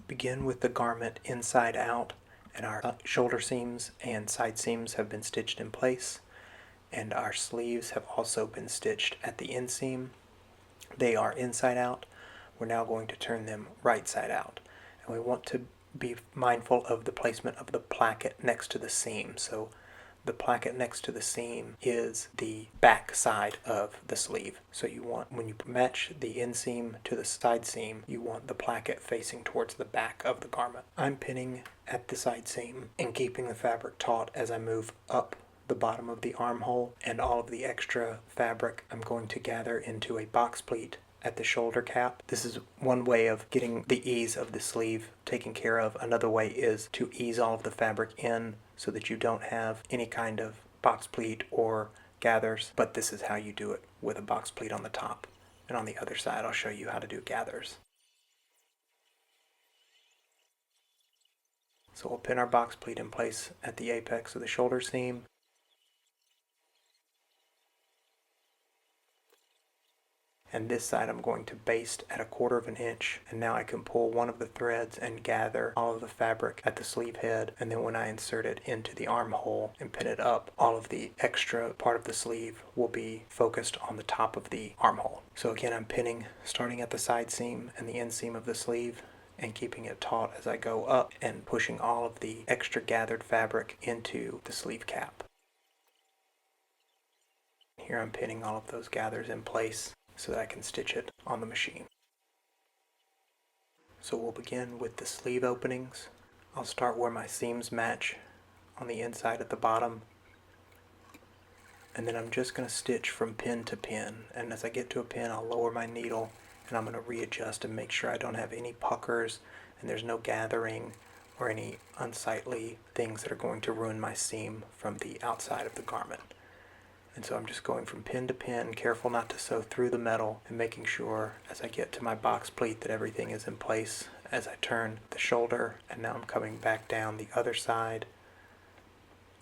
Begin with the garment inside out, and our shoulder seams and side seams have been stitched in place, and our sleeves have also been stitched at the inseam. They are inside out. We're now going to turn them right side out, and we want to be mindful of the placement of the placket next to the seam. So the placket next to the seam is the back side of the sleeve. So you want, when you match the inseam to the side seam, you want the placket facing towards the back of the garment. I'm pinning at the side seam and keeping the fabric taut as I move up the bottom of the armhole, and all of the extra fabric I'm going to gather into a box pleat at the shoulder cap. This is one way of getting the ease of the sleeve taken care of. Another way is to ease all of the fabric in so that you don't have any kind of box pleat or gathers, but this is how you do it with a box pleat on the top. And on the other side, I'll show you how to do gathers. So we'll pin our box pleat in place at the apex of the shoulder seam. And this side I'm going to baste at 1/4 of an inch, and now I can pull one of the threads and gather all of the fabric at the sleeve head, and then when I insert it into the armhole and pin it up, all of the extra part of the sleeve will be focused on the top of the armhole. So again, I'm pinning starting at the side seam and the inseam of the sleeve and keeping it taut as I go up and pushing all of the extra gathered fabric into the sleeve cap. Here I'm pinning all of those gathers in place so that I can stitch it on the machine. So we'll begin with the sleeve openings. I'll start where my seams match on the inside at the bottom, and then I'm just going to stitch from pin to pin, and as I get to a pin I'll lower my needle and I'm going to readjust and make sure I don't have any puckers and there's no gathering or any unsightly things that are going to ruin my seam from the outside of the garment. And so I'm just going from pin to pin, careful not to sew through the metal, and making sure as I get to my box pleat that everything is in place as I turn the shoulder. And now I'm coming back down the other side.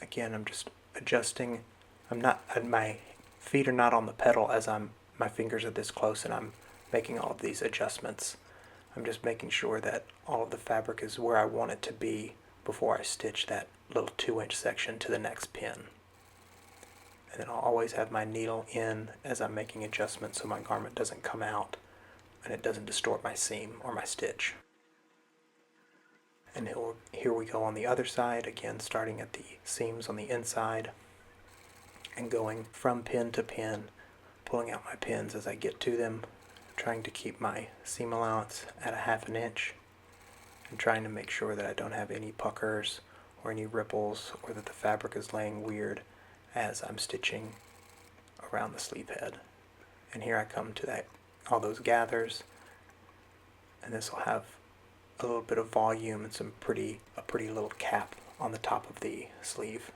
Again, I'm just adjusting. My feet are not on the pedal as my fingers are this close and I'm making all of these adjustments. I'm just making sure that all of the fabric is where I want it to be before I stitch that little 2-inch section to the next pin. And then I'll always have my needle in as I'm making adjustments so my garment doesn't come out and it doesn't distort my seam or my stitch. And here we go on the other side, again starting at the seams on the inside and going from pin to pin, pulling out my pins as I get to them, trying to keep my seam allowance at 1/2 inch and trying to make sure that I don't have any puckers or any ripples or that the fabric is laying weird as I'm stitching around the sleeve head. And here I come to all those gathers, and this will have a little bit of volume and a pretty little cap on the top of the sleeve.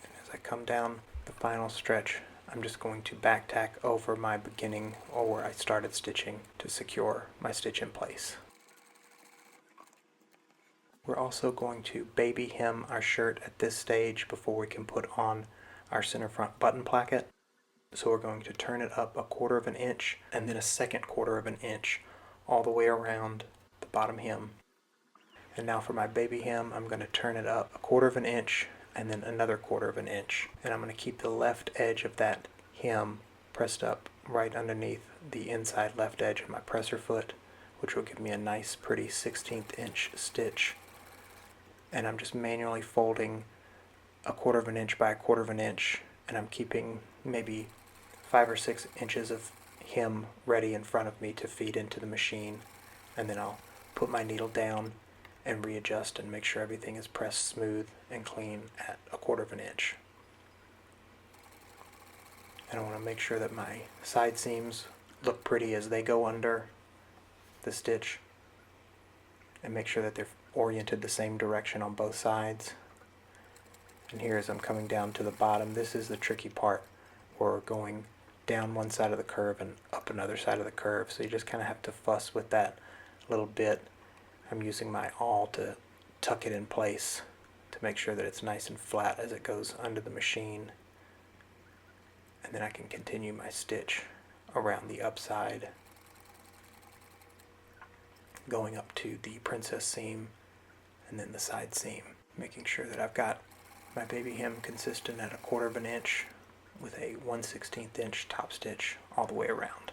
And as I come down the final stretch, I'm just going to back tack over my beginning or where I started stitching to secure my stitch in place. We're also going to baby hem our shirt at this stage before we can put on our center front button placket. So we're going to turn it up 1/4 of an inch and then a second 1/4 of an inch all the way around the bottom hem. And now for my baby hem, I'm going to turn it up 1/4 of an inch and then another 1/4 of an inch. And I'm going to keep the left edge of that hem pressed up right underneath the inside left edge of my presser foot, which will give me a nice pretty 1/16 inch stitch. And I'm just manually folding 1/4 of an inch by 1/4 of an inch, and I'm keeping maybe 5 or 6 inches of hem ready in front of me to feed into the machine, and then I'll put my needle down and readjust and make sure everything is pressed smooth and clean at 1/4 of an inch. And I want to make sure that my side seams look pretty as they go under the stitch, and make sure that they're oriented the same direction on both sides. And here as I'm coming down to the bottom, this is the tricky part where we're going down one side of the curve and up another side of the curve, so you just kind of have to fuss with that a little bit. I'm using my awl to tuck it in place to make sure that it's nice and flat as it goes under the machine. And then I can continue my stitch around the upside, going up to the princess seam and then the side seam, making sure that I've got my baby hem consistent at 1/4 of an inch with a 1/16 inch top stitch all the way around.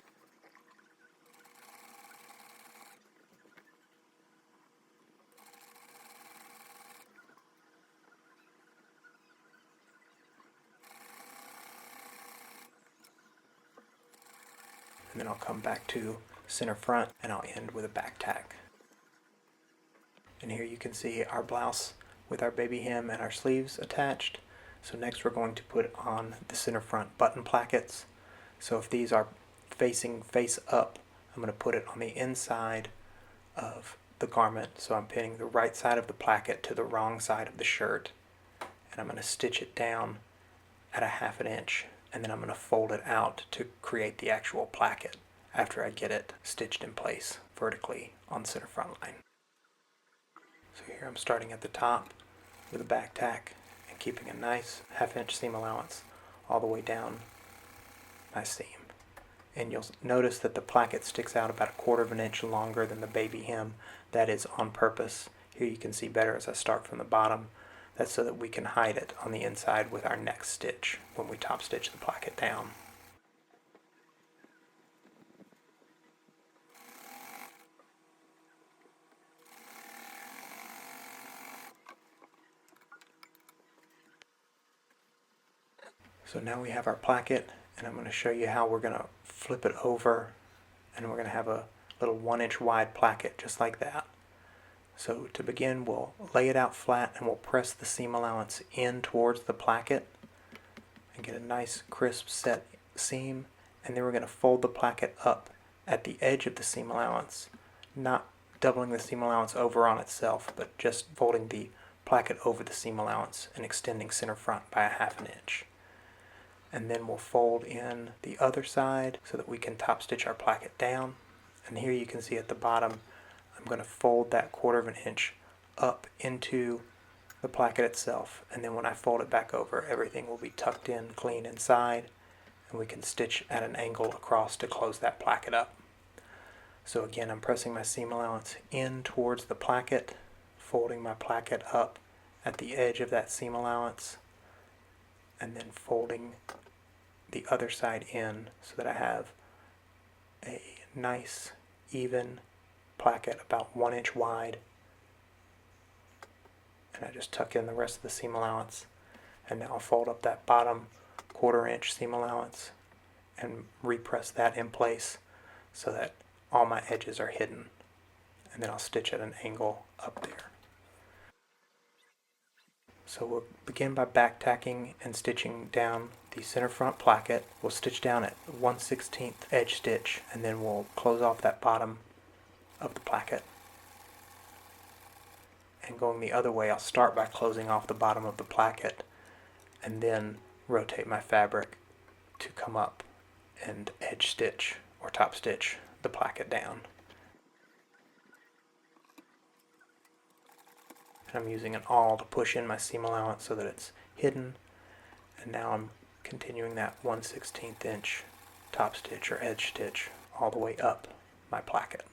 And then I'll come back to center front and I'll end with a back tack. And here you can see our blouse with our baby hem and our sleeves attached. So next we're going to put on the center front button plackets. So if these are facing face up, I'm going to put it on the inside of the garment. So I'm pinning the right side of the placket to the wrong side of the shirt. And I'm going to stitch it down at 1/2 inch. And then I'm going to fold it out to create the actual placket after I get it stitched in place vertically on the center front line. So here I'm starting at the top with a back tack and keeping a nice 1/2 inch seam allowance all the way down my seam. And you'll notice that the placket sticks out about 1/4 of an inch longer than the baby hem. That is on purpose. Here you can see better as I start from the bottom. That's so that we can hide it on the inside with our next stitch when we top stitch the placket down. So now we have our placket, and I'm going to show you how we're going to flip it over, and we're going to have a little 1 inch wide placket just like that. So to begin, we'll lay it out flat and we'll press the seam allowance in towards the placket and get a nice crisp set seam, and then we're going to fold the placket up at the edge of the seam allowance, not doubling the seam allowance over on itself, but just folding the placket over the seam allowance and extending center front by 1/2 inch. And then we'll fold in the other side so that we can top stitch our placket down. And here you can see at the bottom, I'm going to fold that 1/4 of an inch up into the placket itself, and then when I fold it back over, everything will be tucked in clean inside, and we can stitch at an angle across to close that placket up. So again, I'm pressing my seam allowance in towards the placket, folding my placket up at the edge of that seam allowance, and then folding the other side in so that I have a nice even placket about 1 inch wide. And I just tuck in the rest of the seam allowance, and now I'll fold up that bottom 1/4 inch seam allowance and repress that in place so that all my edges are hidden, and then I'll stitch at an angle up there. So we'll begin by back tacking and stitching down the center front placket. We'll stitch down at 1/16 edge stitch, and then we'll close off that bottom of the placket. And going the other way, I'll start by closing off the bottom of the placket and then rotate my fabric to come up and edge stitch or top stitch the placket down. And I'm using an awl to push in my seam allowance so that it's hidden. And now I'm continuing that 1/16 inch top stitch or edge stitch all the way up my placket.